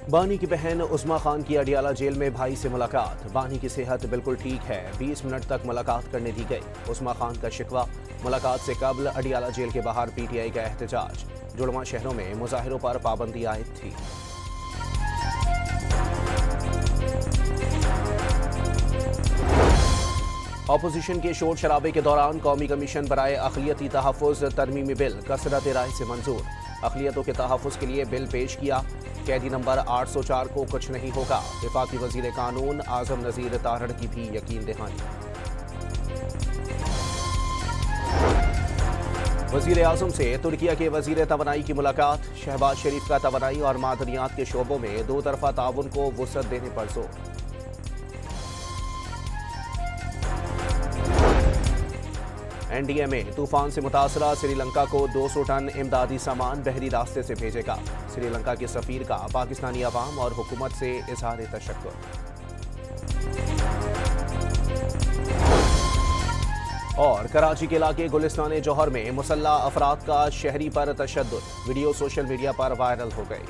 बानी की बहन उस्मा खान की अडियाला जेल में भाई से मुलाकात। बानी की सेहत बिल्कुल ठीक है, 20 मिनट तक मुलाकात करने दी गई। उस्मा खान का शिकवा, मुलाकात से कबल अडियाला जेल के बाहर पीटीआई का एहतजाज। जुड़वा शहरों में मुजाहिरों पर पाबंदी आयद थी। अपोजिशन के शोर शराबे के दौरान कौमी कमीशन बराए अक़लियती तहफ़्फ़ुज़ तरमीमी बिल कसरत राय से मंजूर। अक़लियतों के तहफ़्फ़ुज़ के लिए बिल पेश किया। कैदी नंबर 804 को कुछ नहीं होगा। वफाकी वज़ीर कानून आज़म नज़ीर तारड़ की भी यकीन दहानी। वज़ीर आज़म से तुर्किया के वज़ीर तवानाई की मुलाकात। शहबाज शरीफ का तवानाई और मादनियात के शोबों में दो तरफ़ा ताउन को वुसअत देने पर जोर। एनडीएमए तूफान से मुतासरा श्रीलंका को 200 टन इमदादी सामान बहरी रास्ते से भेजेगा। श्रीलंका के सफीर का पाकिस्तानी अवाम और हुकूमत से इज़हार तशक्कुर। और कराची के इलाके गुलिस्तान जौहर में मुसल्लह अफराद का शहरी पर तशद्दुद। वीडियो सोशल मीडिया पर वायरल हो गई।